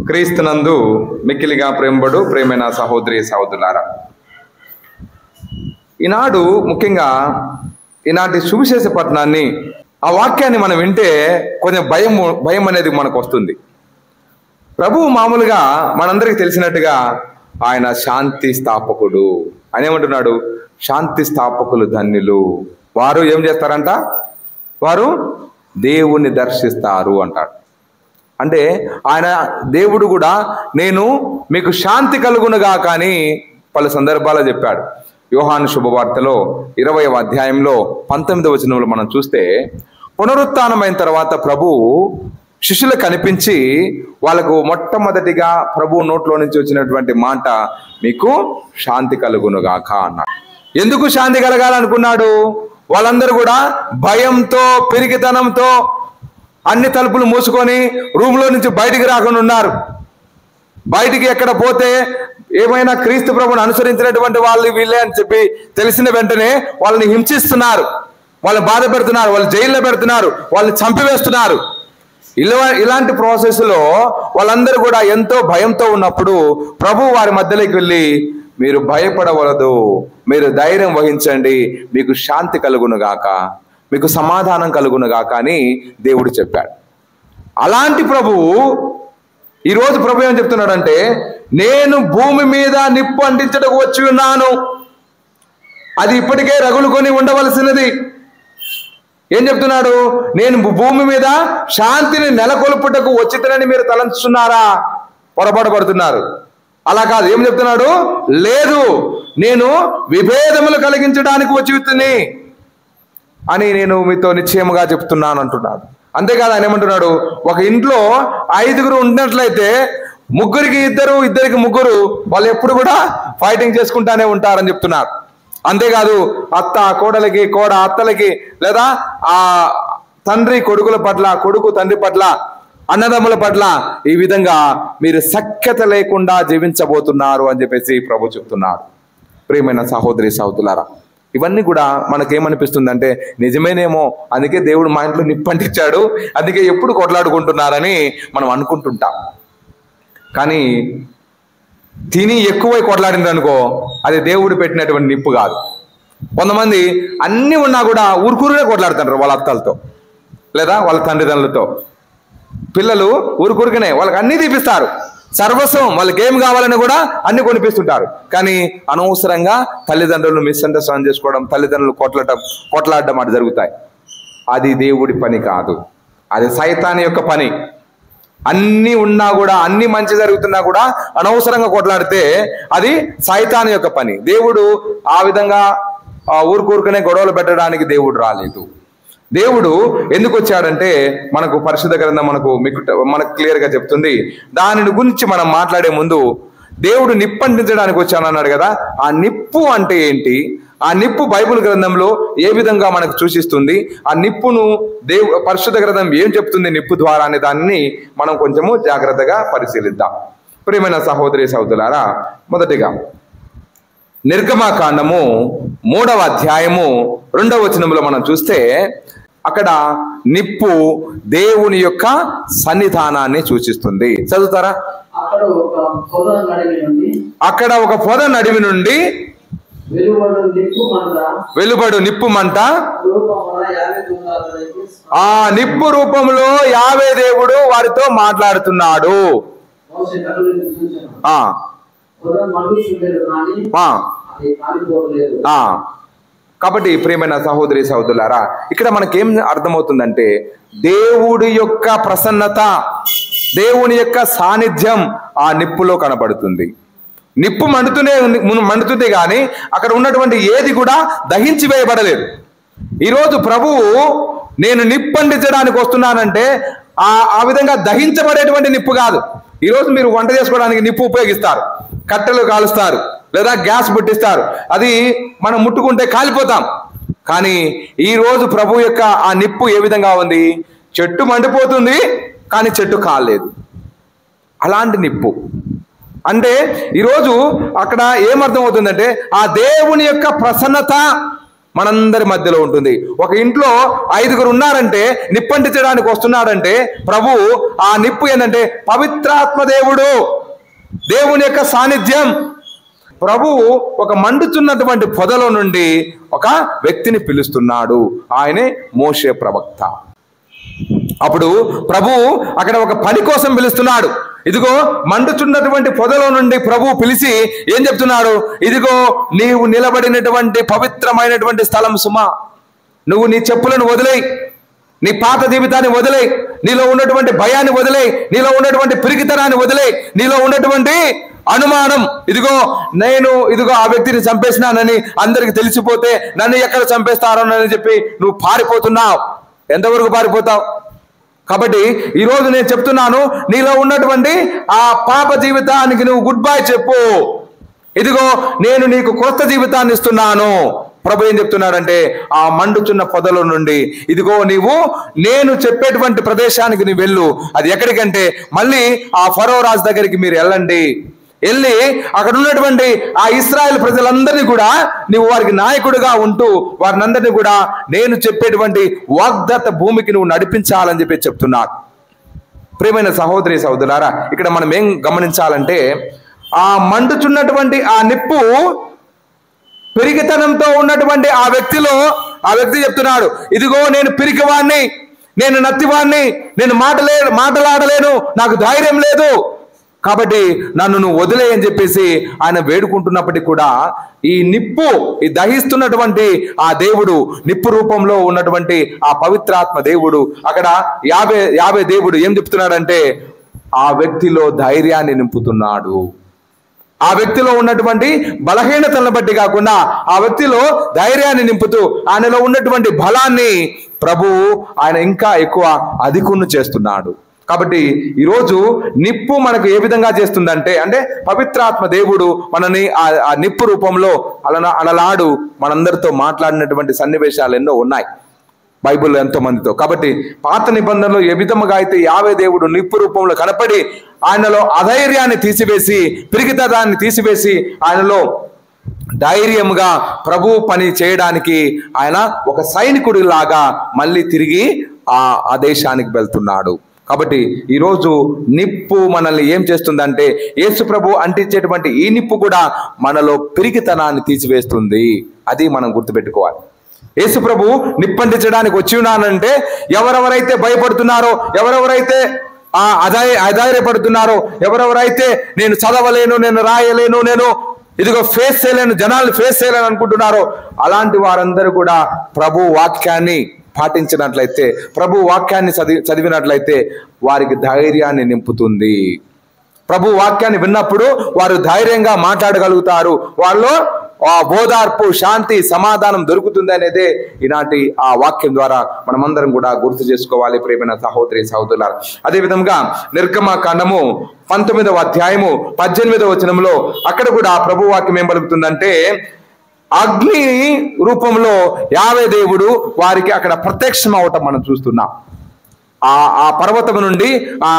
క్రీస్తునందు మిక్కిలిగా ప్రేమబడు ప్రేమైన సహోదరి సహోదరులారా, ఈనాడు ముఖ్యంగా ఈనాటి సువిశేష పట్టణాన్ని ఆ వాక్యాన్ని మనం వింటే కొంచెం భయం అనేది మనకు వస్తుంది. ప్రభువు మామూలుగా మనందరికీ తెలిసినట్టుగా ఆయన శాంతి స్థాపకుడు. ఆయన ఏమంటున్నాడు? శాంతి స్థాపకులు ధన్యులు, వారు ఏం చేస్తారంట? వారు దేవుణ్ణి దర్శిస్తారు అంటాడు. అంటే ఆయన దేవుడు కూడా నేను మీకు శాంతి కలుగునుగా కానీ పలు సందర్భాల్లో చెప్పాడు. యోహాను శుభవార్తలో 20వ అధ్యాయంలో 19వ వచనంలో మనం చూస్తే, పునరుత్థానమైన తర్వాత ప్రభు శిష్యులకు కనిపించి వాళ్ళకు మొట్టమొదటిగా ప్రభు నోట్లో నుంచి వచ్చినటువంటి మాట, మీకు శాంతి కలుగునుగాక అన్నాడు. ఎందుకు శాంతి కలగాలనుకున్నాడు? వాళ్ళందరూ కూడా భయంతో పిరికితనంతో అన్ని తలుపులు మూసుకొని రూమ్లో నుంచి బయటికి రాకుండా ఉన్నారు. బయటికి ఎక్కడ పోతే ఏమైనా క్రీస్తు ప్రభుని అనుసరించినటువంటి వాళ్ళు వీళ్ళే అని చెప్పి తెలిసిన వెంటనే వాళ్ళని హింసిస్తున్నారు, వాళ్ళని బాధ పెడుతున్నారు, వాళ్ళు జైల్లో పెడుతున్నారు, వాళ్ళని చంపివేస్తున్నారు. ఇలాంటి ప్రాసెస్లో వాళ్ళందరూ కూడా ఎంతో భయంతో ఉన్నప్పుడు ప్రభు వారి మధ్యలోకి వెళ్ళి, మీరు భయపడవలదు, మీరు ధైర్యం వహించండి, మీకు శాంతి కలుగునుగాక, మీకు సమాధానం కలుగునుగాక అని దేవుడు చెప్పాడు. అలాంటి ప్రభువు ఈరోజు ప్రభు ఏం చెప్తున్నాడంటే, నేను భూమి మీద నిప్పు అంటించడానికి వచ్చి ఉన్నాను, అది ఇప్పటికే రగులుకొని ఉండవలసినది. ఏం చెప్తున్నాడు? నేను భూమి మీద శాంతిని నెలకొల్పుటకు వచ్చితనని మీరు తలంచుతున్నారా? పొరపాటు పడుతున్నారు. అలా కాదు. ఏం చెప్తున్నాడు? లేదు, నేను విభేదములు కలిగించడానికి వచ్చి అని నేను మీతో నిశ్చయముగా చెప్తున్నాను అంటున్నాడు. అంతేకాదు, ఆయన ఏమంటున్నాడు? ఒక ఇంట్లో 5గురు ఉన్నట్లయితే ముగ్గురికి ఇద్దరు, ఇద్దరికి ముగ్గురు, వాళ్ళు ఎప్పుడు కూడా ఫైటింగ్ చేసుకుంటానే ఉంటారని చెప్తున్నారు. అంతేకాదు, అత్త కోడలికి, కోడ అత్తలకి, లేదా ఆ తండ్రి కొడుకుల పట్ల, కొడుకు తండ్రి పట్ల, అన్నదమ్ముల పట్ల ఈ విధంగా మీరు సఖ్యత లేకుండా జీవించబోతున్నారు అని చెప్పేసి ప్రభు చెప్తున్నారు. ప్రియమైన సహోదరి సహోదరులారా, ఇవన్నీ కూడా మనకేమనిపిస్తుందంటే నిజమేనేమో, అందుకే దేవుడు మా ఇంట్లో నిప్పంటించాడు, అందుకే ఎప్పుడు కొట్లాడుకుంటున్నారని మనం అనుకుంటుంటాం. కానీ తిని ఎక్కువై కొట్లాడిందనుకో, అది దేవుడు పెట్టినటువంటి నిప్పు కాదు. కొంతమంది అన్నీ ఉన్నా కూడా ఊరుకూరునే కొట్లాడుతుంటారు వాళ్ళ అత్తలతో, లేదా వాళ్ళ తండ్రిదండ్రులతో. పిల్లలు ఊరుకూరుకునే వాళ్ళకి అన్నీ తీపిస్తారు, సర్వస్వం, వాళ్ళకి ఏం కావాలని కూడా అన్ని కొనిపిస్తుంటారు. కానీ అనవసరంగా తల్లిదండ్రులను మిస్అండర్స్టాండ్ చేసుకోవడం, తల్లిదండ్రులు కొట్లాడడం అటు జరుగుతాయి. అది దేవుడి పని కాదు, అది సైతాని యొక్క పని. అన్నీ ఉన్నా కూడా, అన్ని మంచి జరుగుతున్నా కూడా అనవసరంగా కొట్లాడితే అది సైతాని యొక్క పని. దేవుడు ఆ విధంగా ఊరుకూరుకునే గొడవలు పెట్టడానికి దేవుడు రాలేదు. దేవుడు ఎందుకు వచ్చాడంటే, మనకు పరిశుద్ధ గ్రంథం మనకు క్లియర్గా చెప్తుంది. దానిని గురించి మనం మాట్లాడే ముందు, దేవుడు నిప్పు అంటించడానికి వచ్చానన్నాడు కదా, ఆ నిప్పు అంటే ఏంటి? ఆ నిప్పు బైబిల్ గ్రంథంలో ఏ విధంగా మనకు సూచిస్తుంది? ఆ నిప్పును పరిశుద్ధ గ్రంథం ఏం చెప్తుంది నిప్పు ద్వారా అనే దాన్ని మనం కొంచెము జాగ్రత్తగా పరిశీలిద్దాం. ప్రియమైన సహోదరి సహోదరులారా, మొదటిగా నిర్గమకాండము 3వ అధ్యాయము 2వ వచనంలో మనం చూస్తే, అక్కడ నిప్పు దేవుని యొక్క సన్నిధానాన్ని సూచిస్తుంది. చదువుతారా? అక్కడ ఒక పొద నడిమి నుండి వెలువడు నిప్పు మంట, ఆ నిప్పు రూపంలో యావే దేవుడు వారితో మాట్లాడుతున్నాడు. కాబట్టి ప్రియమైన సహోదరి సహోదరులారా, ఇక్కడ మనకేం అర్థమవుతుందంటే, దేవుడి యొక్క ప్రసన్నత, దేవుని యొక్క సాన్నిధ్యం ఆ నిప్పులో కనబడుతుంది. నిప్పు మండుతుంది కానీ అక్కడ ఉన్నటువంటి ఏది కూడా దహించి వేయబడలేదు. ఈరోజు ప్రభువు నేను నిప్పండించడానికి వస్తున్నానంటే ఆ విధంగా దహించబడేటువంటి నిప్పు కాదు. ఈరోజు మీరు వంట చేసుకోవడానికి నిప్పు ఉపయోగిస్తారు, కట్టెలు కాలుస్తారు, లేదా గ్యాస్ పుట్టిస్తారు, అది మనం ముట్టుకుంటే కాలిపోతాం. కానీ ఈరోజు ప్రభు యొక్క ఆ నిప్పు ఏ విధంగా ఉంది? చెట్టు మండిపోతుంది కానీ చెట్టు కాలేదు. అలాంటి నిప్పు అంటే ఈరోజు అక్కడ ఏమర్థమవుతుందంటే, ఆ దేవుని యొక్క ప్రసన్నత మనందరి మధ్యలో ఉంటుంది. ఒక ఇంట్లో 5గురు ఉన్నారంటే, నిప్పంటించడానికి వస్తున్నాడంటే ప్రభువు ఆ నిప్పు ఏంటంటే పవిత్రాత్మ దేవుడు, దేవుని యొక్క సాన్నిధ్యం. ప్రభువు ఒక మండుతున్నటువంటి పొదలో నుండి ఒక వ్యక్తిని పిలుస్తున్నాడు. ఆయనే మోషే ప్రవక్త. అప్పుడు ప్రభువు అక్కడ ఒక పని కోసం పిలుస్తున్నాడు. ఇదిగో మండుచున్నటువంటి పొదలో నుండి ప్రభువు పిలిచి ఏం చెప్తున్నాడు? ఇదిగో నీవు నిలబడినటువంటి పవిత్రమైనటువంటి స్థలం సుమా, నువ్వు నీ చెప్పులను వదిలేయి, నీ పాత జీవితాన్ని వదిలేయి, నీలో ఉన్నటువంటి భయాన్ని వదిలేయి, నీలో ఉన్నటువంటి పిరికితనాన్ని వదిలేయి, నీలో ఉన్నటువంటి అనుమానం. ఇదిగో ఆ వ్యక్తిని చంపేసినానని అందరికి తెలిసిపోతే నన్ను ఎక్కడ చంపేస్తారోనని చెప్పి నువ్వు పారిపోతున్నావు. ఎంతవరకు పారిపోతావు? కాబట్టి ఈరోజు నేను చెప్తున్నాను, నీలో ఉన్నటువంటి ఆ పాప జీవితానికి నువ్వు గుడ్ బై చెప్పు. ఇదిగో నేను నీకు కొత్త జీవితాన్ని ఇస్తున్నాను. ప్రభు ఏం చెప్తున్నాడంటే ఆ మండుచున్న పొదలో నుండి ఇదిగో నేను చెప్పేటువంటి ప్రదేశానికి నువ్వు వెళ్ళు. అది ఎక్కడికంటే మళ్ళీ ఆ ఫరో రాజు దగ్గరికి మీరు వెళ్ళి అక్కడ ఉన్నటువంటి ఆ ఇశ్రాయేల్ ప్రజలందరినీ కూడా నువ్వు వారికి నాయకుడిగా ఉంటూ వారినందరినీ కూడా నేను చెప్పేటువంటి వాగ్దత్త భూమికి నువ్వు నడిపించాలని చెప్పి చెప్తున్నాడు. ప్రియమైన సహోదరి సహోదరులారా, ఇక్కడ మనం ఏం గమనించాలంటే ఆ మండుచున్నటువంటి ఆ నిప్పు పిరికితనంతో ఉన్నటువంటి ఆ వ్యక్తి చెప్తున్నాడు, ఇదిగో నేను పిరికివాణ్ణి, నేను నత్తివాణ్ణి, నేను మాటలాడలేను, నాకు ధైర్యం లేదు, కాబట్టి నన్ను నువ్వు వదిలే అని చెప్పేసి ఆయన వేడుకుంటున్నప్పటికీ కూడా ఈ దహిస్తున్నటువంటి ఆ దేవుడు, నిప్పు రూపంలో ఉన్నటువంటి ఆ పవిత్రాత్మ దేవుడు, అక్కడ యావే దేవుడు ఏం చెప్తున్నాడంటే ఆ వ్యక్తిలో ధైర్యాన్ని నింపుతున్నాడు. ఆ వ్యక్తిలో ఉన్నటువంటి బలహీనతలను బట్టి కాకుండా ఆ వ్యక్తిలో ధైర్యాన్ని నింపుతూ ఆయనలో ఉన్నటువంటి బలాన్ని ప్రభువు ఆయన ఇంకా ఎక్కువ అధికును చేస్తున్నాడు. కాబట్టి ఈరోజు నిప్పు మనకు ఏ విధంగా చేస్తుందంటే పవిత్రాత్మ దేవుడు మనని ఆ నిప్పు రూపంలో అలనాడు మనందరితో మాట్లాడినటువంటి సన్నివేశాలు ఎన్నో ఉన్నాయి బైబిల్లో ఎంతో మందితో. కాబట్టి పాత నిబంధనలో ఏ విధముగా అయితే యావే దేవుడు నిప్పు రూపంలో కనపడి ఆయనలో అధైర్యాన్ని తీసివేసి పిరికితనాన్ని తీసివేసి ఆయనలో ధైర్యముగా ప్రభు పని చేయడానికి ఆయన ఒక సైనికుడి లాగా మళ్ళీ తిరిగి ఆ దేశానికి వెళ్తున్నాడు. కాబట్టి ఈరోజు నిప్పు మనల్ని ఏం చేస్తుందంటే యేసు ప్రభు అంటించేటువంటి ఈ నిప్పు కూడా మనలో పిరికితనాన్ని తీసివేస్తుంది. అది మనం గుర్తుపెట్టుకోవాలి. యేసు ప్రభు నిప్పంటించడానికి వచ్చి ఉన్నానంటే ఎవరెవరైతే భయపడుతున్నారో, ఎవరెవరైతే అధైర్యపడుతున్నారో, ఎవరెవరైతే నేను చదవలేను, నేను రాయలేను, నేను ఇదిగో ఫేస్ చేయలేను, జనాలు ఫేస్ చేయలేను అనుకుంటున్నారో అలాంటి వారందరూ కూడా ప్రభు వాక్యాన్ని పాటించినట్లయితే, ప్రభు వాక్యాన్ని చదివినట్లయితే వారికి ధైర్యాన్ని నింపుతుంది. ప్రభు వాక్యాన్ని విన్నప్పుడు వారు ధైర్యంగా మాట్లాడగలుగుతారు. వాళ్ళు ఓదార్పు, శాంతి, సమాధానం దొరుకుతుంది అనేదే ఈనాటి ఆ వాక్యం ద్వారా మనమందరం కూడా గుర్తు చేసుకోవాలి ప్రియమైన సహోదరి సహోదరులారా. అదేవిధంగా నిర్గమకాండము 19వ అధ్యాయము 18వ వచనంలో అక్కడ కూడా ప్రభు వాక్యం ఏం పలుకుతుందంటే అగ్ని రూపంలో యావే దేవుడు వారికి అక్కడ ప్రత్యక్షం అవటం మనం చూస్తున్నాం. ఆ పర్వతం నుండి ఆ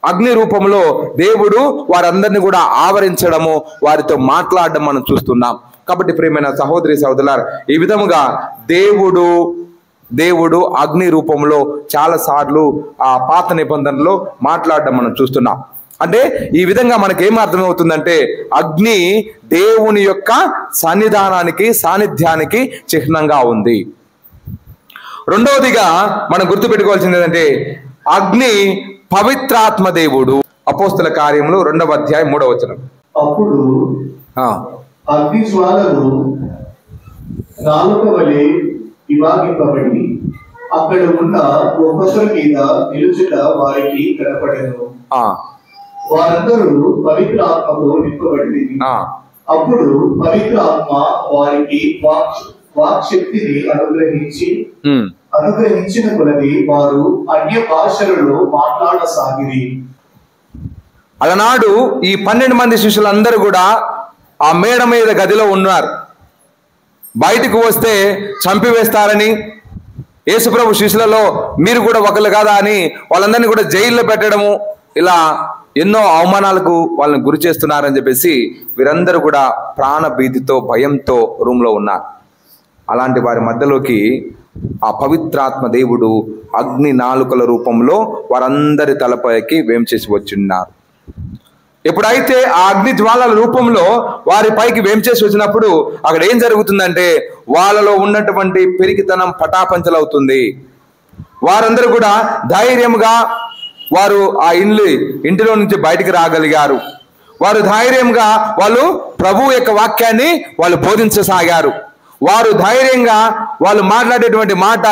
అగ్ని రూపంలో దేవుడు వారందరినీ కూడా ఆవరించడము, వారితో మాట్లాడడం మనం చూస్తున్నాం. కాబట్టి ప్రియమైన సహోదరి సహోదరులారా, ఈ విధముగా దేవుడు అగ్ని రూపంలో చాలా సార్లు ఆ పాత నిబంధనలో మాట్లాడడం మనం చూస్తున్నాం. అంటే ఈ విధంగా మనకేం అర్థమవుతుందంటే అగ్ని దేవుని యొక్క సాన్నిధ్యానికి చిహ్నంగా ఉంది. రెండవదిగా మనం గుర్తుపెట్టుకోవాల్సింది ఏంటంటే అగ్ని పవిత్రాత్మ దేవుడు. అపోస్తల కార్యములు 2వ అధ్యాయం 3వ వచనం. అప్పుడు అగ్ని జ్వాలలు నాలుక వలె విభాగింపబడి అక్కడ ఉన్న ఒక్కొక్కరి మీద నిలుచుట వారికి కనపడెను. వారందరూ పవిత్ర ఆత్మతో నింపబడింది. అప్పుడు పవిత్ర ఆత్మ వారికి వాక్ శక్తిని అనుగ్రహించిన కొలది వారు అన్య భాషలలో మాట్లాడసాగిరి. అలనాడు ఈ 12 మంది శిష్యులందరూ కూడా ఆ మేడ మీద గదిలో ఉన్నారు. బయటకు వస్తే చంపివేస్తారని యేసుప్రభు శిష్యులలో మీరు కూడా ఒకళ్ళు కాదా అని వాళ్ళందరినీ కూడా జైల్లో పెట్టడము, ఇలా ఎన్నో అవమానాలకు వాళ్ళని గురి చేస్తున్నారని చెప్పేసి వీరందరూ కూడా ప్రాణ భీతితో భయంతో రూమ్లో ఉన్నారు. అలాంటి వారి మధ్యలోకి ఆ పవిత్రాత్మ దేవుడు అగ్ని నాలుకల రూపంలో వారందరి తలపైకి వేంచేసి వచ్చిన్నారు. ఎప్పుడైతే ఆ అగ్ని జ్వాలల రూపంలో వారి పైకి వేంచేసి వచ్చినప్పుడు అక్కడ ఏం జరుగుతుందంటే వాళ్ళలో ఉన్నటువంటి పెరిగితనం పటాపంచలవుతుంది. వారందరూ కూడా ధైర్యంగా వారు ఆ ఇంటిలో నుంచి బయటికి రాగలిగారు. వారు ధైర్యంగా వాళ్ళు ప్రభు యొక్క వాక్యాన్ని వాళ్ళు బోధించసాగారు. వారు ధైర్యంగా వాళ్ళు మాట్లాడేటువంటి మాట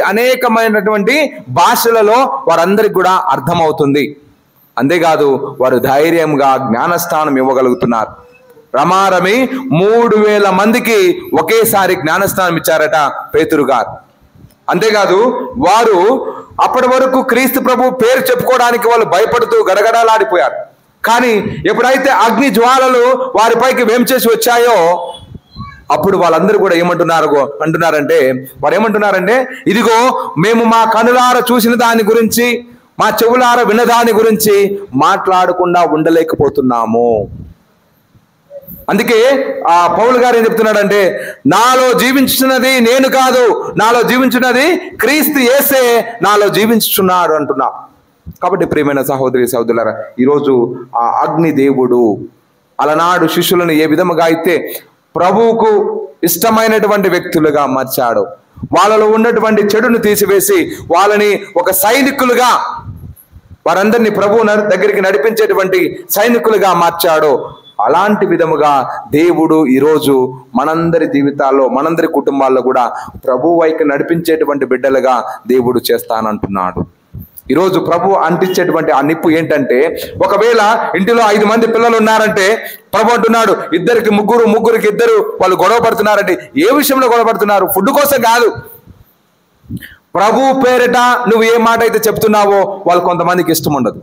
అనేకమైనటువంటి భాషలలో వారందరికి కూడా అర్థమవుతుంది. అంతేకాదు వారు ధైర్యంగా జ్ఞానస్థానం ఇవ్వగలుగుతున్నారు. రమారమి 3000 మందికి ఒకేసారి జ్ఞానస్థానం ఇచ్చారట పేతురు గారు. అంతేకాదు వారు అప్పటి వరకు క్రీస్తు ప్రభు పేరు చెప్పుకోవడానికి వాళ్ళు భయపడుతూ గడగడలాడిపోయారు. కానీ ఎప్పుడైతే అగ్ని జ్వాలలు వారిపైకి వేంచేసి వచ్చాయో అప్పుడు వాళ్ళందరూ కూడా వారు ఏమంటున్నారంటే ఇదిగో మేము మా కనులార చూసిన దాని గురించి, మా చెవులార విన్న దాని గురించి మాట్లాడకుండా ఉండలేకపోతున్నాము. అందుకే ఆ పౌలు గారు ఏం చెప్తున్నాడంటే నాలో జీవించున్నది నేను కాదు, నాలో జీవించున్నది క్రీస్తు యేసే నాలో జీవించుచున్నాడు అంటున్నా. కాబట్టి ప్రియమైన సహోదరి సహోదరులారా, ఈరోజు ఆ అగ్ని దేవుడు అలనాడు శిష్యులను ఏ విధముగా అయితే ప్రభువుకు ఇష్టమైనటువంటి వ్యక్తులుగా మార్చాడు, వాళ్ళలో ఉన్నటువంటి చెడును తీసివేసి వాళ్ళని ఒక సైనికులుగా, వారందరినీ ప్రభువు దగ్గరికి నడిపించేటువంటి సైనికులుగా మార్చాడు, అలాంటి విధముగా దేవుడు ఈరోజు మనందరి జీవితాల్లో, మనందరి కుటుంబాల్లో కూడా ప్రభు వైపు నడిపించేటువంటి బిడ్డలుగా దేవుడు చేస్తానంటున్నాడు. ఈరోజు ప్రభు అంటించేటువంటి ఆ నిప్పు ఏంటంటే, ఒకవేళ ఇంటిలో 5 మంది పిల్లలు ఉన్నారంటే ప్రభు అంటున్నాడు ముగ్గురికి ఇద్దరు వాళ్ళు గొడవ పడుతున్నారంటే ఏ విషయంలో గొడవ పడుతున్నారు? ఫుడ్ కోసం కాదు. ప్రభు పేరిట నువ్వు ఏ మాట అయితే చెప్తున్నావో వాళ్ళు కొంతమందికి ఇష్టం ఉండదు.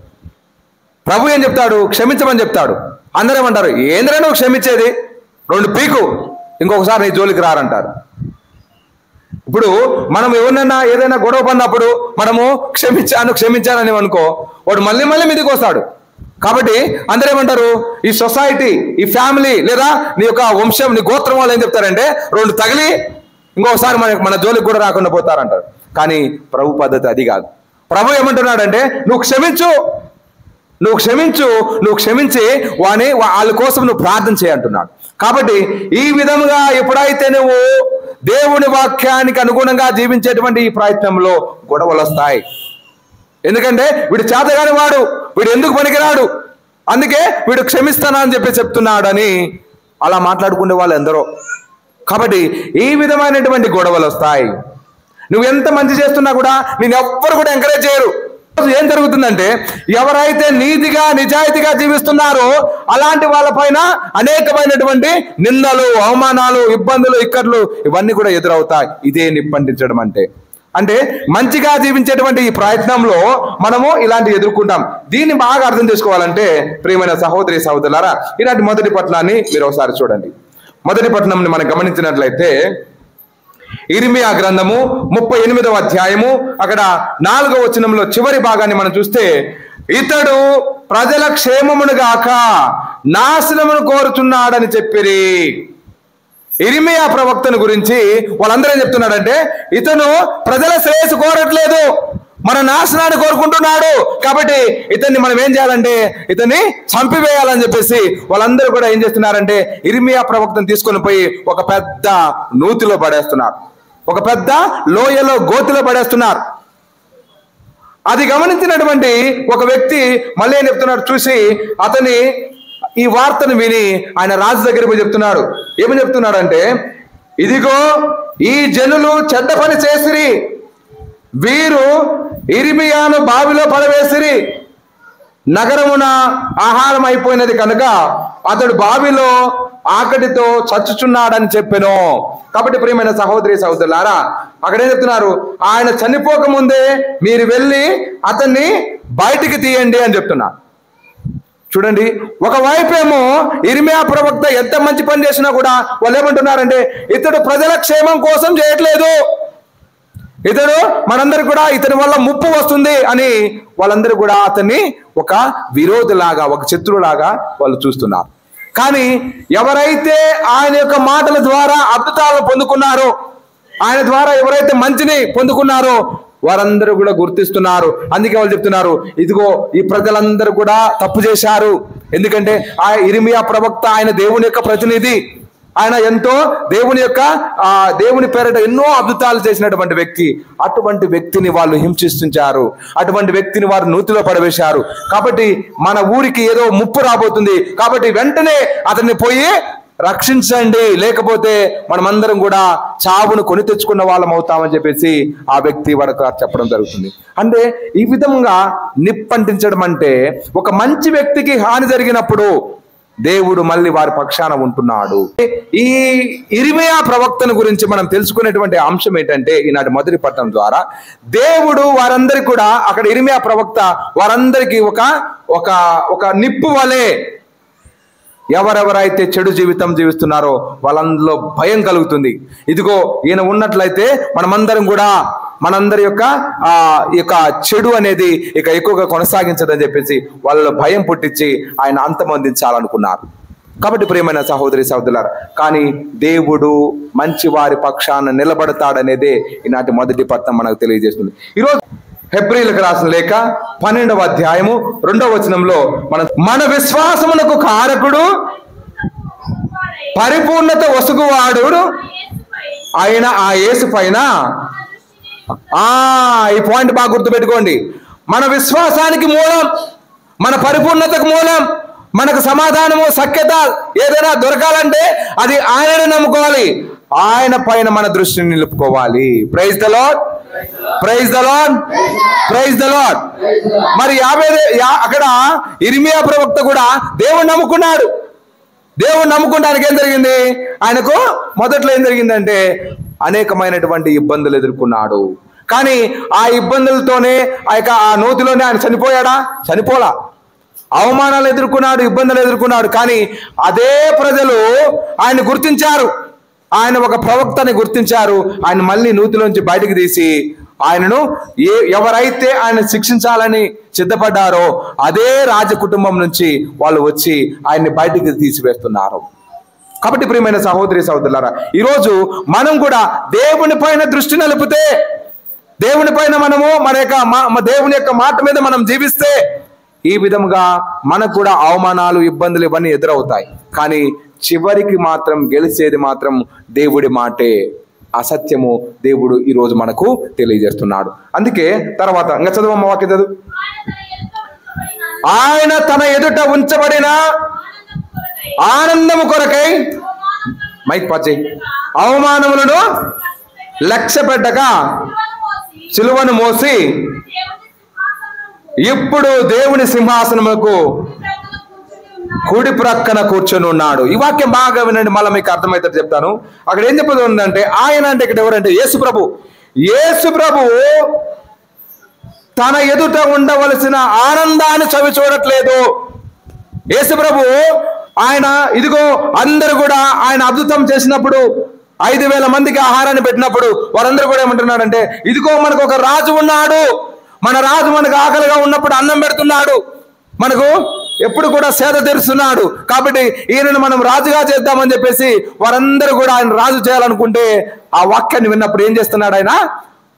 ప్రభు ఏం చెప్తాడు? క్షమించమని చెప్తాడు. అందరూ ఏమంటారు, ఏంద్రా నువ్వు క్షమించేది, 2 పీకు, ఇంకొకసారి నీ జోలికి రారంటారు. ఇప్పుడు మనం ఎవరినైనా ఏదైనా గొడవ పడినప్పుడు మనము క్షమించానని అనుకో, వాడు మళ్ళీ మీదకి వస్తాడు. కాబట్టి అందరూ ఏమంటారు, ఈ సొసైటీ, ఈ ఫ్యామిలీ లేదా నీ యొక్క వంశం, నీ గోత్రం వాళ్ళు ఏం చెప్తారంటే 2 తగిలి ఇంకొకసారి మన జోలికి కూడా రాకుండా పోతారంటారు. కానీ ప్రభు పద్ధతి అది కాదు. ప్రభు ఏమంటున్నాడంటే నువ్వు క్షమించి వాళ్ళ కోసం నువ్వు ప్రార్థన చేయంటున్నాడు. కాబట్టి ఈ విధముగా ఎప్పుడైతే నువ్వు దేవుని వాక్యానికి అనుగుణంగా జీవించేటువంటి ఈ ప్రయత్నంలో గొడవలు వస్తాయి. ఎందుకంటే వీడు చేతగాని వాడు, వీడు ఎందుకు పనికిరాడు, అందుకే వీడు క్షమిస్తానా అని చెప్తున్నాడని అలా మాట్లాడుకునే వాళ్ళు ఎందరో. కాబట్టి ఈ విధమైనటువంటి గొడవలు వస్తాయి. నువ్వు ఎంత మంచి చేస్తున్నా కూడా నేను ఎవ్వరు కూడా ఎంకరేజ్ చేయరు. ఏం జరుగుతుందంటే ఎవరైతే నీతిగా నిజాయితీగా జీవిస్తున్నారో అలాంటి వాళ్ళపైన అనేకమైనటువంటి నిందలు, అవమానాలు, ఇబ్బందులు, ఇక్కట్లు ఇవన్నీ కూడా ఎదురవుతాయి. ఇదే నిప్పంటించడం అంటే మంచిగా జీవించేటువంటి ఈ ప్రయత్నంలో మనము ఇలాంటి ఎదుర్కొంటాం. దీన్ని బాగా అర్థం చేసుకోవాలంటే ప్రియమైన సహోదరి సహోదరులారా, ఇలాంటి మొదటి పట్టణాన్ని మీరు ఒకసారి చూడండి. మొదటి పట్టణంని మనం గమనించినట్లయితే ఇర్మియా గ్రంథము 38వ అధ్యాయము అక్కడ 4వ వచనంలో చివరి భాగాన్ని మనం చూస్తే, ఇతడు ప్రజల క్షేమమును గాక నాశనమును కోరుచున్నాడని చెప్పిరి. ఇర్మియా ప్రవక్తను గురించి వాళ్ళందరూ ఏం చెప్తున్నాడంటే ఇతను ప్రజల శ్రేయస్సు కోరట్లేదు, మన నాశనాన్ని కోరుకుంటున్నాడు. కాబట్టి ఇతన్ని మనం ఏం చేయాలంటే ఇతన్ని చంపివేయాలని చెప్పేసి వాళ్ళందరూ కూడా ఏం చేస్తున్నారంటే ఇర్మియా ప్రవక్తను తీసుకొని పోయి ఒక పెద్ద నూతిలో పడేస్తున్నారు, ఒక పెద్ద లోయలో గోతిలో పడేస్తున్నారు. అది గమనించినటువంటి ఒక వ్యక్తి మళ్ళీ ఏం చెప్తున్నాడు చూసి అతని ఈ వార్తను విని ఆయన రాజు దగ్గరికి పోయి చెప్తున్నాడు. ఏమని చెప్తున్నాడంటే, ఇదిగో ఈ జనులు చెడ్డ పని చేసిరి, వీరు ఇర్మియాను బావిలో పడవేసిరి, నగరమున ఆహారం అయిపోయినది కనుక అతడు బావిలో ఆకటితో చచ్చుచున్నాడని చెప్పెను. కాబట్టి ప్రియమైన సహోదరి సహోదరులారా, అక్కడేం చెప్తున్నారు, ఆయన చనిపోక ముందే మీరు వెళ్ళి అతన్ని బయటికి తీయండి అని చెప్తున్నారు. చూడండి, ఒకవైపేమో ఇర్మియా ప్రవక్త ఎంత మంచి పని చేసినా కూడా వాళ్ళు ఏమంటున్నారంటే ఇతడు ప్రజల క్షేమం కోసం చేయట్లేదు, ఇతడు మనందరికి కూడా ఇతని వల్ల ముప్పు వస్తుంది అని వాళ్ళందరూ కూడా అతన్ని ఒక విరోధిలాగా, ఒక శత్రులాగా వాళ్ళు చూస్తున్నారు. కానీ ఎవరైతే ఆయన యొక్క మాటల ద్వారా అద్భుతాలను పొందుకున్నారో, ఆయన ద్వారా ఎవరైతే మంచిని పొందుకున్నారో వారందరూ కూడా గుర్తిస్తున్నారు. అందుకే వాళ్ళు చెప్తున్నారు, ఇదిగో ఈ ప్రజలందరూ కూడా తప్పు చేశారు. ఎందుకంటే ఆ ఇర్మియా ప్రవక్త ఆయన దేవుని యొక్క ప్రతినిధి, ఆయన ఎంతో దేవుని పేరిట ఎన్నో అద్భుతాలు చేసినటువంటి వ్యక్తి. అటువంటి వ్యక్తిని వాళ్ళు హింసించారు, అటువంటి వ్యక్తిని వారు నూతిలో పడవేశారు. కాబట్టి మన ఊరికి ఏదో ముప్పు రాబోతుంది, కాబట్టి వెంటనే అతన్ని పోయి రక్షించండి, లేకపోతే మనమందరం కూడా చావును కొని తెచ్చుకున్న వాళ్ళం అవుతామని చెప్పేసి ఆ వ్యక్తి వరకు చెప్పడం జరుగుతుంది. అంటే ఈ విధంగా నిప్పంటించడం అంటే ఒక మంచి వ్యక్తికి హాని జరిగినప్పుడు దేవుడు మళ్ళీ వారి పక్షాన ఉంటున్నాడు. ఈ ఇర్మియా ప్రవక్తను గురించి మనం తెలుసుకునేటువంటి అంశం ఏంటంటే, ఈనాటి మొదటి పట్టణం ద్వారా దేవుడు వారందరికీ కూడా, అక్కడ ఇర్మియా ప్రవక్త వారందరికీ ఒక నిప్పు వలె, ఎవరెవరైతే చెడు జీవితం జీవిస్తున్నారో వాళ్ళందరిలో భయం కలుగుతుంది. ఇదిగో ఈయన ఉన్నట్లయితే మనమందరం కూడా మనందరి యొక్క చెడు అనేది ఇక ఎక్కువగా కొనసాగించదని చెప్పేసి వాళ్ళలో భయం పుట్టించి ఆయన అంతమొందించాలనుకున్నారు. కాబట్టి ప్రియమైన సహోదరి సహోదరులారా, కానీ దేవుడు మంచి వారి పక్షాన నిలబడతాడనేదే ఈనాటి మొదటి పట్టణం మనకు తెలియజేస్తుంది. ఈరోజు హెబ్రీయులకు రాసిన లేఖ 12వ అధ్యాయము 2వ వచనంలో మన విశ్వాసమునకు కారకుడు, పరిపూర్ణత వసుగువాడు ఆయన ఆ యేసు పైన, ఈ పాయింట్ బాగా గుర్తుపెట్టుకోండి. మన విశ్వాసానికి మూలం, మన పరిపూర్ణతకు మూలం, మనకు సమాధానము సఖ్యత ఏదైనా దొరకాలంటే అది ఆయనను నమ్ముకోవాలి, ఆయన పైన మన దృష్టిని నిలుపుకోవాలి. Praise the Lord, praise the Lord, praise the Lord. మరి అక్కడ ఇర్మియా ప్రవక్త కూడా దేవుణ్ణి నమ్ముకున్నాడు. దేవుణ్ణి నమ్ముకోవడానికి ఏం జరిగింది? ఆయనకు మొదట్లో ఏం జరిగిందంటే అనేకమైనటువంటి ఇబ్బందులు ఎదుర్కొన్నాడు. కానీ ఆ ఇబ్బందులతోనే ఆ నోతిలోనే ఆయన చనిపోలా. అవమానాలు ఎదుర్కొన్నాడు, ఇబ్బందులు ఎదుర్కొన్నాడు. కానీ అదే ప్రజలు ఆయన గుర్తించారు, ఆయన ఒక ప్రవక్తని గుర్తించారు. ఆయన మళ్ళీ నూతిలోంచి బయటికి తీసి ఆయనను ఎవరైతే ఆయన శిక్షించాలని సిద్ధపడ్డారో అదే రాజ కుటుంబం నుంచి వాళ్ళు వచ్చి ఆయన్ని బయటికి తీసివేస్తున్నారు. కాబట్టి ప్రియమైన సహోదరి సహోదరులారా, ఈరోజు మనం కూడా దేవుని పైన దృష్టి నిలిపితే, దేవుని పైన మనము దేవుని యొక్క మాట మీద మనం జీవిస్తే ఈ విధంగా మనకు కూడా అవమానాలు, ఇబ్బందులు ఇవన్నీ ఎదురవుతాయి. కానీ చివరికి మాత్రం గెలిచేది మాత్రం దేవుడి మాటే. అసత్యము దేవుడు ఈరోజు మనకు తెలియజేస్తున్నాడు. అందుకే తర్వాత ఇంకా చదువమ్మ వాక్యం చదువు. ఆయన తన ఎదుట ఉంచబడిన ఆనందము కొరకై, మైక్ పచ్చి, అవమానములను లక్ష్య పెట్టక సిలువను మోసి ఇప్పుడు దేవుని సింహాసనముకు కుడి ప్రక్కన కూర్చొని ఉన్నాడు. ఈ వాక్యం బాగా వినండి, మళ్ళీ మీకు అర్థమైతే చెప్తాను. అక్కడ ఏం చెప్పబడిందంటే ఆయన అంటే ఇక్కడ ఎవరంటే యేసు ప్రభు. యేసు ప్రభు తన ఎదుట ఉండవలసిన ఆనందాన్ని చవి చూడట్లేదు. యేసు ప్రభు ఆయన ఇదిగో అందరూ కూడా ఆయన అద్భుతం చేసినప్పుడు 5,000 మందికి ఆహారాన్ని పెట్టినప్పుడు వారందరూ కూడా ఏమంటున్నాడంటే, ఇదిగో మనకు ఒక రాజు ఉన్నాడు, మన రాజు మనకు ఆకలిగా ఉన్నప్పుడు అన్నం పెడుతున్నాడు, మనకు ఎప్పుడు కూడా సేద తీరుస్తున్నాడు, కాబట్టి ఈయనను మనం రాజుగా చేద్దామని చెప్పేసి వారందరూ కూడా ఆయన రాజు చేయాలనుకుంటే ఆ వాక్యాన్ని విన్నప్పుడు ఏం చేస్తున్నాడు? ఆయన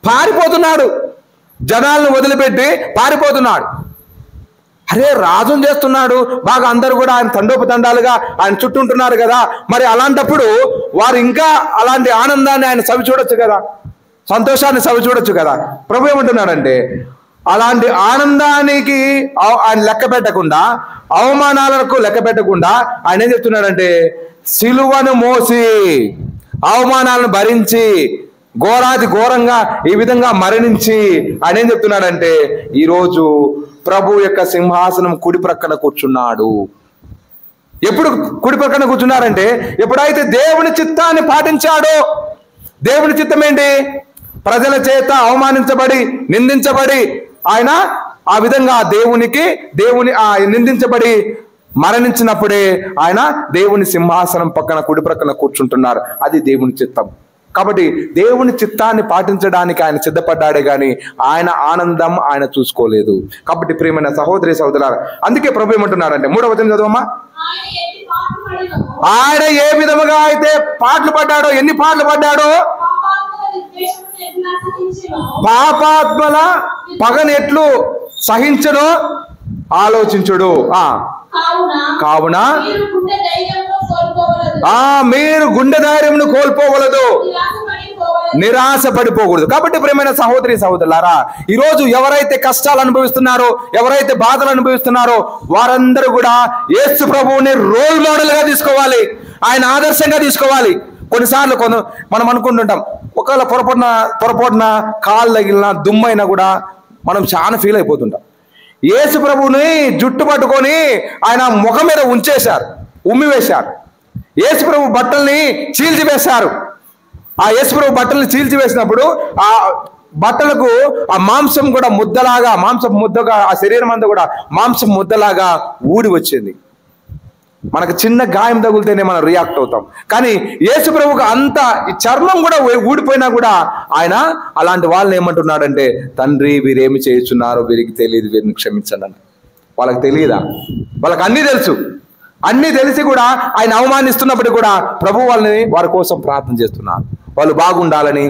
పారిపోతున్నాడు, జనాలను వదిలిపెట్టి పారిపోతున్నాడు. అరే రాజును చేస్తున్నాడు, బాగా అందరూ కూడా ఆయన తండోపతండాలుగా ఆయన చుట్టూ ఉంటున్నారు కదా, మరి అలాంటప్పుడు వారు ఇంకా అలాంటి ఆనందాన్ని ఆయన చవి చూడొచ్చు కదా, సంతోషాన్ని చవి చూడొచ్చు కదా. ప్రభు ఏమంటున్నాడంటే అలాంటి ఆనందానికి ఆయన లెక్క పెట్టకుండా, అవమానాలకు లెక్క పెట్టకుండా ఆయన ఏం చెప్తున్నాడంటే సిలువను మోసి అవమానాలను భరించి ఘోరాది ఘోరంగా ఈ విధంగా మరణించి ఆయన ఏం చెప్తున్నాడంటే ఈరోజు ప్రభు యొక్క సింహాసనం కుడి ప్రక్కన కూర్చున్నాడు. ఎప్పుడు కుడి ప్రక్కన కూర్చున్నారంటే ఎప్పుడైతే దేవుని చిత్తాన్ని పాటించాడో. దేవుని చిత్తం ఏంటి? ప్రజల చేత అవమానించబడి నిందించబడి ఆయన ఆ విధంగా దేవుని నిందించబడి మరణించినప్పుడే ఆయన దేవుని సింహాసనం పక్కన కుడి ప్రక్కన కూర్చుంటున్నారు. అది దేవుని చిత్తం. కాబట్టి దేవుని చిత్తాన్ని పాటించడానికి ఆయన సిద్ధపడ్డాడే గాని ఆయన ఆనందం ఆయన చూసుకోలేదు. కాబట్టి ప్రియమైన సహోదరి సహోదరులారా, అందుకే ప్రభు ఏమంటున్నాడంటే 3వ వచనం చదవమ్మా. ఆయన ఏ విధముగా అయితే పాటలు పడ్డాడో, ఎన్ని పాటలు పడ్డాడో, పాపాత్మల పగను ఎట్లు సహించడో ఆలోచించుడు. కావున మీరు గుండె ధైర్యమును కోల్పోవలదు, నిరాశ పడిపోకూడదు. కాబట్టి ప్రియమైన సహోదరి సహోదరులారా, ఈరోజు ఎవరైతే కష్టాలు అనుభవిస్తున్నారో, ఎవరైతే బాధలు అనుభవిస్తున్నారో వారందరూ కూడా యేసు ప్రభువుని రోల్ మోడల్ గా తీసుకోవాలి, ఆయన ఆదర్శంగా తీసుకోవాలి. కొన్నిసార్లు మనం అనుకుంటుంటాం, ఒకవేళ పొరపాటున కాలు తగిలిన దుమ్మైనా కూడా మనం చాలా ఫీల్ అయిపోతుంటాం. యేసు ప్రభువుని జుట్టు పట్టుకొని ఆయన ముఖం మీద ఉమ్మివేశారు. యేసు ప్రభు బట్టల్ని చీల్చివేశారు. ఆ యేసు ప్రభు బట్టల్ని చీల్చివేసినప్పుడు ఆ బట్టలకు ఆ మాంసం కూడా ముద్దలాగా, మాంసం ముద్దగా, ఆ శరీరం అంతా కూడా మాంసం ముద్దలాగా ఊడి వచ్చింది. మనకు చిన్న గాయం తగులితేనే మనం రియాక్ట్ అవుతాం. కానీ యేసు ప్రభువుకు అంత ఈ చర్మం కూడా ఊడిపోయినా కూడా ఆయన అలాంటి వాళ్ళని ఏమంటున్నాడంటే, తండ్రి వీరేమి చేయుచున్నారో వీరికి తెలియదు, వీరిని క్షమించండి అని. వాళ్ళకి తెలియదా? వాళ్ళకి అన్నీ తెలుసు. అన్నీ తెలిసి కూడా ఆయన అవమానిస్తున్నప్పుడు కూడా ప్రభు వారి కోసం ప్రార్థన చేస్తున్నారు. వాళ్ళు బాగుండాలని,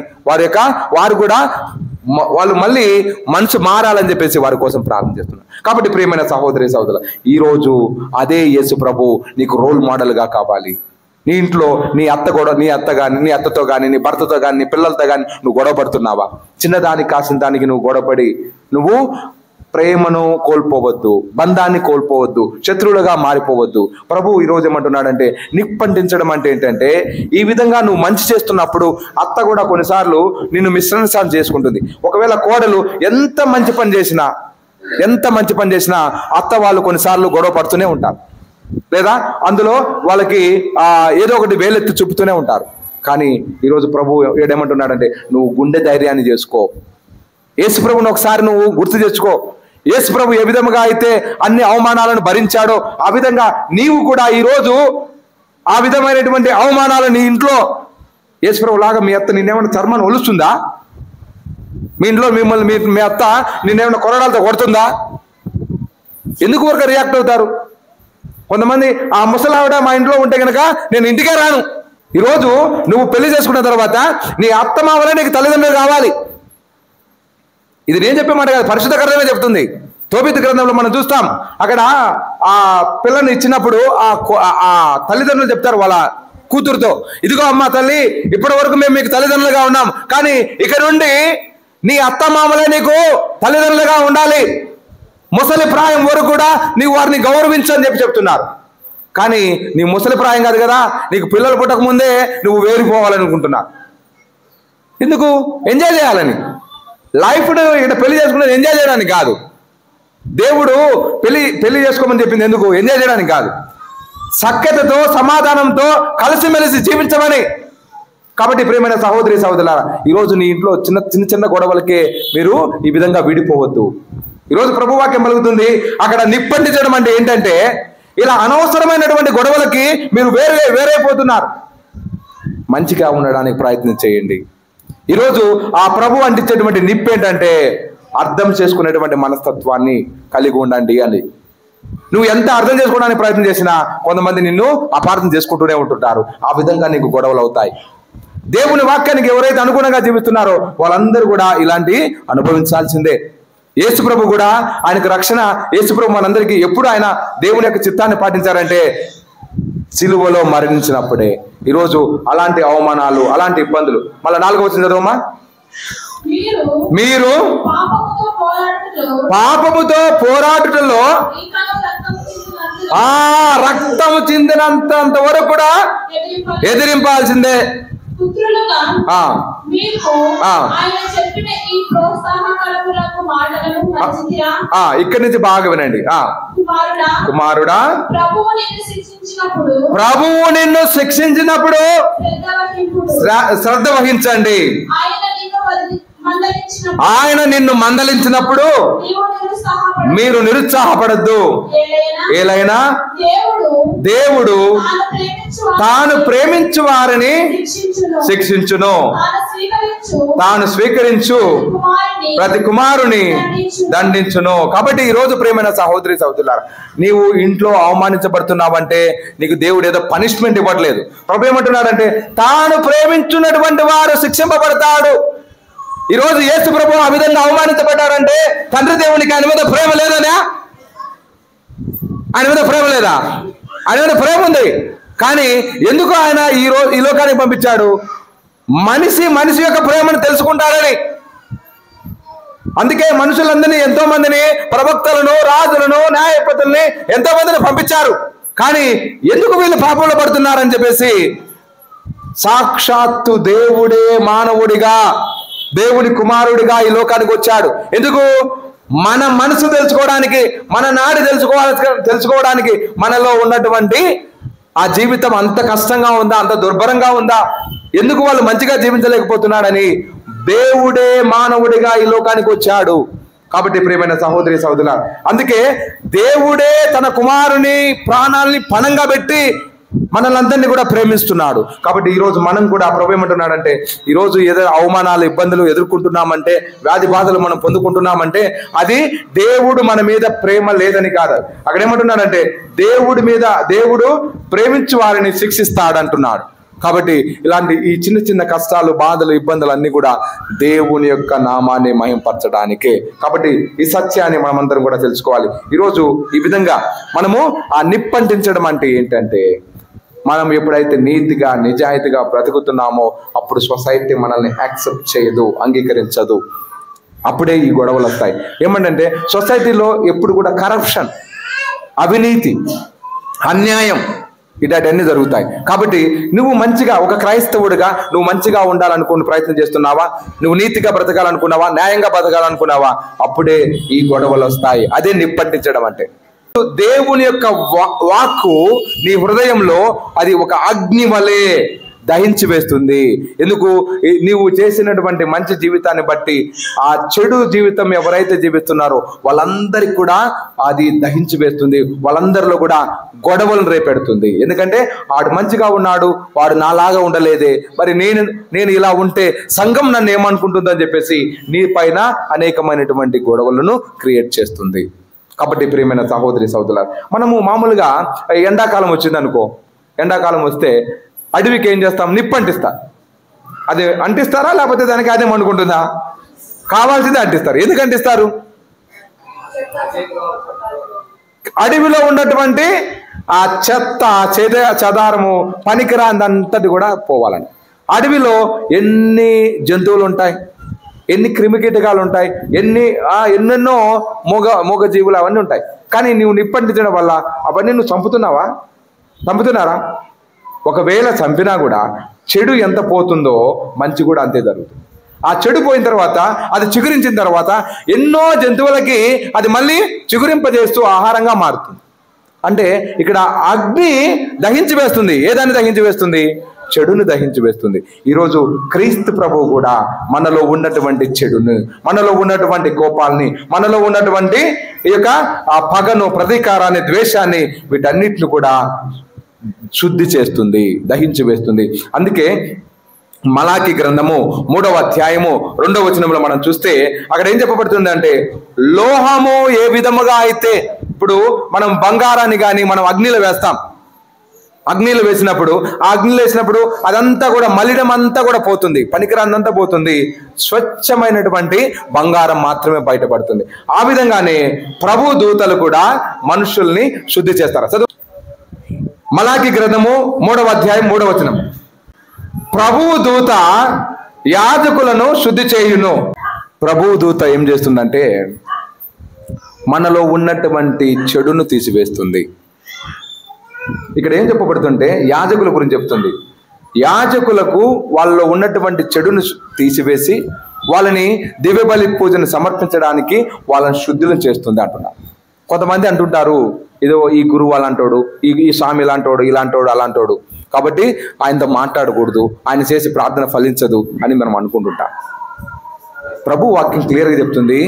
వాళ్ళు మళ్ళీ మనసు మారాలని చెప్పేసి వారి కోసం ప్రార్థన చేస్తున్నారు. కాబట్టి ప్రియమైన సహోదరి సహోదరులు, ఈరోజు అదే యేసు ప్రభు నీకు రోల్ మోడల్ గా కావాలి. నీ ఇంట్లో నీ అత్తతో కానీ, నీ భర్తతో కానీ, నీ పిల్లలతో కానీ నువ్వు గొడవ పడుతున్నావా? చిన్నదానికి కాసిన దానికి నువ్వు గొడవపడి నువ్వు ప్రేమను కోల్పోవద్దు, బంధాన్ని కోల్పోవద్దు, శత్రువులుగా మారిపోవద్దు. ప్రభు ఈరోజు ఏమంటున్నాడంటే, నిప్పంటించడం అంటే ఏంటంటే, ఈ విధంగా నువ్వు మంచి చేస్తున్నప్పుడు అత్త కూడా కొన్నిసార్లు నిన్ను మిశ్రమం చేసుకుంటుంది. ఒకవేళ కోడలు ఎంత మంచి పని చేసినా అత్త వాళ్ళు కొన్నిసార్లు గొడవ పడుతూనే ఉంటారు, లేదా అందులో వాళ్ళకి ఏదో ఒకటి వేలెత్తి చూపుతూనే ఉంటారు. కానీ ఈరోజు ప్రభు ఏమంటున్నాడంటే, నువ్వు గుండె ధైర్యాన్ని చేసుకో. యేసు ప్రభువును ఒకసారి నువ్వు గుర్తు తెచ్చుకో. యేసు ప్రభు ఏ విధముగా అయితే అన్ని అవమానాలను భరించాడో ఆ విధంగా నీవు కూడా ఈరోజు ఆ విధమైనటువంటి అవమానాలు నీ ఇంట్లో, యేసు ప్రభు లాగా మీ అత్త నిన్నేమన్నా చర్మాన్ని ఒలుస్తుందా? మీ ఇంట్లో మీ అత్త నిన్నేమన్నా కొరడాలతో కొడుతుందా? ఎందుకు ఊరికే రియాక్ట్ అవుతారు? కొంతమంది ఆ ముసలావిడ మా ఇంట్లో ఉంటే కనుక నేను ఇంటికే రాను. ఈరోజు నువ్వు పెళ్లి చేసుకున్న తర్వాత నీ అత్త మావలే నీకు తల్లిదండ్రులు కావాలి. ఇది నేను చెప్పే మాట కాదు, పరిశుద్ధ గ్రంథమే చెప్తుంది. తోబితు గ్రంథంలో మనం చూస్తాం, అక్కడ ఆ పిల్లని ఇచ్చినప్పుడు ఆ తల్లిదండ్రులు చెప్తారు వాళ్ళ కూతురుతో, ఇదిగో అమ్మ తల్లి, ఇప్పటి వరకు మేము మీకు తల్లిదండ్రులుగా ఉన్నాం, కానీ ఇక నుండి నీ అత్త మామలే నీకు తల్లిదండ్రులుగా ఉండాలి. ముసలి ప్రాయం వరకు కూడా నీవు వారిని గౌరవించని చెప్తున్నారు. కానీ నీ ముసలి ప్రాయం కాదు కదా, నీకు పిల్లలు పుట్టక ముందే నువ్వు వేరిపోవాలనుకుంటున్నావు. ఎందుకు? ఎంజాయ్ చేయాలని. లైఫ్ను ఇక్కడ పెళ్లి చేసుకునేది ఎంజాయ్ చేయడానికి కాదు. దేవుడు పెళ్లి చేసుకోమని చెప్పింది ఎందుకు? ఎంజాయ్ చేయడానికి కాదు, సఖ్యతతో సమాధానంతో కలిసిమెలిసి జీవించమని. కాబట్టి ప్రియమైన సహోదరి సహోదరులారా, ఈరోజు నీ ఇంట్లో చిన్న గొడవలకే మీరు ఈ విధంగా విడిపోవద్దు. ఈరోజు ప్రభువాక్యం పలుకుతుంది, అక్కడ నిప్పంటించడం అంటే ఏంటంటే, ఇలా అనవసరమైనటువంటి గొడవలకి మీరు వేరైపోతున్నారు. మంచిగా ఉండడానికి ప్రయత్నం చేయండి. ఈరోజు ఆ ప్రభు అంటించేటువంటి నిప్పు ఏంటంటే, అర్థం చేసుకునేటువంటి మనస్తత్వాన్ని కలిగి ఉండండి అని. నువ్వు ఎంత అర్థం చేసుకోవడానికి ప్రయత్నం చేసినా కొంతమంది నిన్ను అపార్థం చేసుకుంటూనే ఉంటుంటారు. ఆ విధంగా నీకు గొడవలు అవుతాయి. దేవుని వాక్యానికి ఎవరైతే అనుగుణంగా జీవిస్తున్నారో వాళ్ళందరూ కూడా ఇలాంటి అనుభవించాల్సిందే. యేసు ప్రభు కూడా ఆయనకు రక్షణ, యేసు ప్రభు మనందరికీ ఎప్పుడు ఆయన దేవుని యొక్క చిత్తాన్ని పాటించారంటే సిలువలో మరణించినప్పుడే. ఈరోజు అలాంటి అవమానాలు, అలాంటి ఇబ్బందులు. మళ్ళీ 4వ వచనం చదవమ్మా. మీరు పాపముతో పోరాటంలో రక్తము చిందినంత వరకు కూడా ఎదిరింపాల్సిందే. ఇక్కడి నుంచి బాగా వినండి. కుమారుడా, ప్రభువు నిన్ను శిక్షించినప్పుడు శ్రద్ధ వహించండి. ఆయన నిన్ను మందలించినప్పుడు మీరు నిరుత్సాహపడద్దు. ఏలైనా దేవుడు తాను ప్రేమించు వారిని శిక్షించును, తాను స్వీకరించు ప్రతి కుమారుని దండించును. కాబట్టి ఈ రోజు ప్రియమైన సహోదరి సహోదరులారా, నీవు ఇంట్లో అవమానించబడుతున్నావంటే నీకు దేవుడు ఏదో పనిష్మెంట్ ఇవ్వట్లేదు. ప్రభు ఏమంటున్నాడంటే తాను ప్రేమించున్నటువంటి వారు శిక్షింపబడతాడు. ఈరోజు యేసు ప్రభు ఆ విధంగా అవమానించబడ్డారంటే తండ్రి దేవునికి ఆయన మీద ప్రేమ లేదనా? ఆయన మీద ప్రేమ లేదా? ఆయన మీద ప్రేమ ఉంది. కానీ ఎందుకు ఆయన ఈ లోకానికి పంపించాడు? మనిషి యొక్క ప్రేమను తెలుసుకుంటారని. అందుకే మనుషులందరినీ, ఎంతో మందిని, ప్రవక్తలను, రాజులను, న్యాయపతుల్ని ఎంతో మందిని పంపించారు. కానీ ఎందుకు వీళ్ళు పాపంలో పడుతున్నారని చెప్పేసి సాక్షాత్తు దేవుడే మానవుడిగా, దేవుడి కుమారుడిగా ఈ లోకానికి వచ్చాడు. ఎందుకు? మన మనసు తెలుసుకోవడానికి, మన నాడి తెలుసుకోవడానికి, మనలో ఉన్నటువంటి ఆ జీవితం అంత కష్టంగా ఉందా, అంత దుర్భరంగా ఉందా, ఎందుకు వాళ్ళు మంచిగా జీవించలేకపోతున్నాడని దేవుడే మానవుడిగా ఈ లోకానికి వచ్చాడు. కాబట్టి ప్రియమైన సహోదరి సహోదరులారా, అందుకే దేవుడే తన కుమారుని ప్రాణాలని పణంగా పెట్టి మనలందరినీ కూడా ప్రేమిస్తున్నాడు. కాబట్టి ఈరోజు మనం కూడా ప్రభు ఏమంటున్నాడంటే, ఈరోజు ఏదో అవమానాలు, ఇబ్బందులు ఎదుర్కొంటున్నామంటే, వ్యాధి బాధలు మనం పొందుకుంటున్నామంటే అది దేవుడు మన మీద ప్రేమ లేదని కాదు. అక్కడ ఏమంటున్నాడంటే దేవుడు ప్రేమించు వారిని శిక్షిస్తాడంటున్నాడు. కాబట్టి ఇలాంటి ఈ చిన్న చిన్న కష్టాలు, బాధలు, ఇబ్బందులు అన్ని కూడా దేవుని యొక్క నామాన్ని మహింపరచడానికే. కాబట్టి ఈ సత్యాన్ని మనమందరం కూడా తెలుసుకోవాలి. ఈరోజు ఈ విధంగా మనము ఆ నిప్పంటించడం అంటే ఏంటంటే, మనం ఎప్పుడైతే నీతిగా, నిజాయితీగా బ్రతుకుతున్నామో అప్పుడు సొసైటీ మనల్ని యాక్సెప్ట్ చేయదు, అంగీకరించదు. అప్పుడే ఈ గొడవలు వస్తాయి. ఏమంటే సొసైటీలో ఎప్పుడు కూడా కరప్షన్, అవినీతి, అన్యాయం ఇలాంటివన్నీ జరుగుతాయి. కాబట్టి నువ్వు మంచిగా, ఒక క్రైస్తవుడిగా నువ్వు మంచిగా ఉండాలనుకుని ప్రయత్నం చేస్తున్నావా, నువ్వు నీతిగా బ్రతకాలనుకున్నావా, న్యాయంగా బ్రతకాలనుకున్నావా, అప్పుడే ఈ గొడవలు వస్తాయి. అదే నిప్పంటించడం అంటే. దేవుని యొక్క వాక్కు నీ హృదయంలో అది ఒక అగ్ని వలె దహించి వేస్తుంది. ఎందుకు? నీవు చేసినటువంటి మంచి జీవితాన్ని బట్టి ఆ చెడు జీవితం ఎవరైతే జీవిస్తున్నారో వాళ్ళందరికీ కూడా అది దహించి వేస్తుంది. వాళ్ళందరిలో కూడా గొడవలను రేపెడుతుంది. ఎందుకంటే వాడు మంచిగా ఉన్నాడు, వాడు నాలాగా ఉండలేదే, మరి నేను ఇలా ఉంటే సంఘం నన్ను ఏమనుకుంటుందని చెప్పేసి నీ పైన అనేకమైనటువంటి గొడవలను క్రియేట్ చేస్తుంది. కాబట్టి ప్రియమైన సహోదరి సహోదరులారా, మనము మామూలుగా ఎండాకాలం వచ్చింది అనుకో, ఎండాకాలం వస్తే అడవికి ఏం చేస్తాం? నిప్పంటిస్తా. అది అంటిస్తారా లేకపోతే దానికి అదే అనుకుంటుందా? కావాల్సిందే అంటిస్తారు. ఎందుకు అంటిస్తారు? అడవిలో ఉన్నటువంటి ఆ చెత్త, చెదారము, పనికిరాందంతటి కూడా పోవాలని. అడవిలో ఎన్ని జంతువులు ఉంటాయి, ఎన్ని క్రిమికీటకాలు ఉంటాయి, ఎన్నెన్నో మూగ జీవులు అవన్నీ ఉంటాయి. కానీ నువ్వు నిప్పంటించడం వల్ల అవన్నీ నువ్వు చంపుతున్నారా? ఒకవేళ చంపినా కూడా చెడు ఎంత పోతుందో మంచి కూడా అంతే జరుగుతుంది. ఆ చెడు పోయిన తర్వాత, అది చిగురించిన తర్వాత ఎన్నో జంతువులకి అది మళ్ళీ చిగురింపజేస్తూ ఆహారంగా మారుతుంది. అంటే ఇక్కడ అగ్ని దహించి వేస్తుంది. ఏదాన్ని దహించి వేస్తుంది? చెడును దహించి వేస్తుంది. ఈరోజు క్రీస్తు ప్రభువు కూడా మనలో ఉన్నటువంటి చెడును, మనలో ఉన్నటువంటి కోపాలని, మనలో ఉన్నటువంటి ఈ యొక్క ఆ పగను, ప్రతీకారాన్ని, ద్వేషాన్ని, వీటన్నిటిని కూడా శుద్ధి చేస్తుంది, దహించి వేస్తుంది. అందుకే మలాకి గ్రంథము 3వ అధ్యాయము 2వ వచనంలో మనం చూస్తే అక్కడ ఏం చెప్పబడుతుంది అంటే, లోహము ఏ విధముగా అయితే, ఇప్పుడు మనం బంగారాన్ని కానీ మనం అగ్నిలో వేస్తాం, అగ్నిలో వేసినప్పుడు అదంతా కూడా మలినం అంతా కూడా పోతుంది, పనికిరాందంతా పోతుంది, స్వచ్ఛమైనటువంటి బంగారం మాత్రమే బయటపడుతుంది. ఆ విధంగానే ప్రభు దూతలు కూడా మనుషుల్ని శుద్ధి చేస్తారు. చదువు మలాకి గ్రంథము 3వ అధ్యాయం 3వ వచనం. ప్రభువు దూత యాజకులను శుద్ధి చేయును. ప్రభువు దూత ఏం చేస్తుందంటే మనలో ఉన్నటువంటి చెడును తీసివేస్తుంది. ఇక్కడ ఏం చెప్పబడుతుంటే యాజకుల గురించి చెప్తుంది. యాజకులకు వాళ్ళలో ఉన్నటువంటి చెడును తీసివేసి వాళ్ళని దివ్యబలి పూజను సమర్పించడానికి వాళ్ళని శుద్ధులను చేస్తుంది అంటున్నారు. కొంతమంది అంటుంటారు, ఇదో ఈ గురువు అలాంటోడు, ఈ స్వామి ఇలాంటోడు అలాంటోడు, కాబట్టి ఆయనతో మాట్లాడకూడదు, ఆయన చేసి ప్రార్థన ఫలించదు అని మనం అనుకుంటుంటాం. ప్రభు వాక్యం క్లియర్గా చెప్తుంది,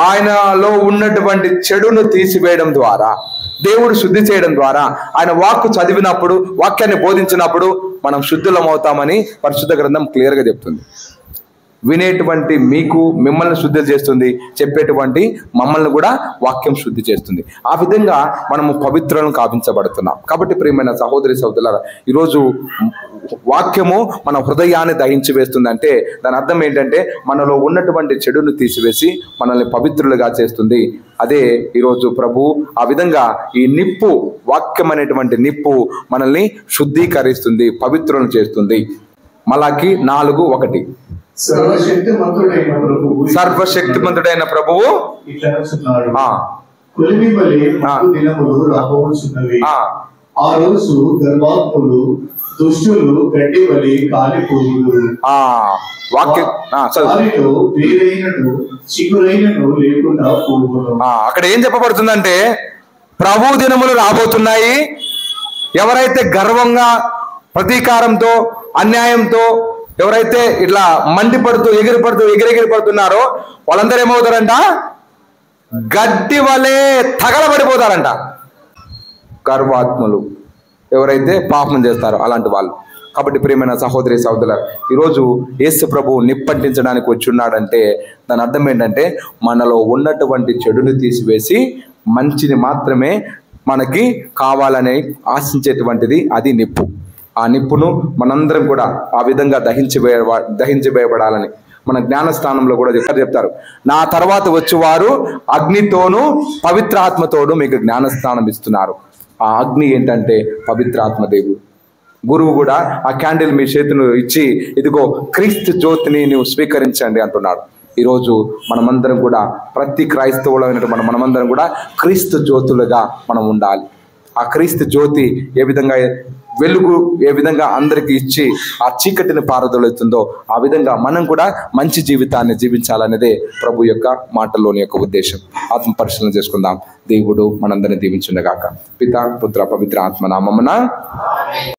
ఆయనలో ఉన్నటువంటి చెడును తీసివేయడం ద్వారా, దేవుడు శుద్ధి చేయడం ద్వారా, ఆయన వాక్కు చదివినప్పుడు, వాక్యాన్ని బోధించినప్పుడు మనం శుద్ధులం అవుతామని పరిశుద్ధ గ్రంథం క్లియర్గా చెప్తుంది. వినేటువంటి మిమ్మల్ని శుద్ధి చేస్తుంది, చెప్పేటువంటి మమ్మల్ని కూడా వాక్యం శుద్ధి చేస్తుంది. ఆ విధంగా మనము పవిత్రులను కావించబడుతున్నాం. కాబట్టి ప్రియమైన సహోదరి సహోదరులారా, ఈరోజు వాక్యము మన హృదయాన్ని దహించి వేస్తుందంటే దాని అర్థం ఏంటంటే మనలో ఉన్నటువంటి చెడును తీసివేసి మనల్ని పవిత్రులుగా చేస్తుంది. అదే ఈరోజు ప్రభు ఆ విధంగా ఈ నిప్పు, వాక్యం అనేటువంటి నిప్పు మనల్ని శుద్ధీకరిస్తుంది, పవిత్రులను చేస్తుంది. మలాకి 4:1 సర్వశక్తిమంతుడైన ప్రభువు ఆ రోజు గర్భాత్ములు దుష్టులు గడ్డి వలె కాలిపోదురు. అక్కడ ఏం చెప్పబడుతుందంటే ప్రభు దినములు రాబోతున్నాయి. ఎవరైతే గర్వంగా, ప్రతీకారంతో, అన్యాయంతో ఎవరైతే ఇట్లా మండిపడుతూ ఎగిరి పడుతున్నారో వాళ్ళందరూ ఏమవుతారంట? గడ్డి వలె తగలబడిపోతారంట. గర్వాత్ములు ఎవరైతే పాపం చేస్తారో అలాంటి వాళ్ళు. కాబట్టి ప్రియమైన సహోదరి సహోదరులారా, ఈరోజు యేసు ప్రభువు నిప్పంటించడానికి వచ్చి ఉన్నాడంటే దాని అర్థం ఏంటంటే మనలో ఉన్నటువంటి చెడుని తీసివేసి మంచిని మాత్రమే మనకి కావాలని ఆశించేటువంటిది అది నిప్పు. ఆ నిప్పును మనందరం కూడా ఆ విధంగా దహించివేయబడాలని మన జ్ఞానస్థానంలో కూడా చెప్తారు. నా తర్వాత వచ్చేవారు అగ్నితోనూ పవిత్రాత్మతోనూ మీకు జ్ఞానస్థానం ఇస్తున్నారు. ఆ అగ్ని ఏంటంటే పవిత్రాత్మ దేవుడు. గురువు కూడా ఆ క్యాండిల్ మీ చేతులు ఇచ్చి ఇదిగో క్రీస్తు జ్యోతిని నువ్వు స్వీకరించండి అంటున్నాడు. ఈరోజు మనమందరం కూడా, ప్రతి క్రైస్తవులైనటువంటి మనమందరం కూడా క్రీస్తు జ్యోతులుగా మనం ఉండాలి. ఆ క్రీస్తు జ్యోతి ఏ విధంగా వెలుగు ఏ విధంగా అందరికి ఇచ్చి ఆ చీకటిని పారదోలుతుందో ఆ విధంగా మనం కూడా మంచి జీవితాన్ని జీవించాలనేదే ప్రభు యొక్క మాటల్లోని యొక్క ఉద్దేశం. ఆత్మ పరిశీలన చేసుకుందాం. దేవుడు మనందరిని దీవించుండగాక. పితా, పుత్ర, పవిత్ర ఆత్మ నామమున.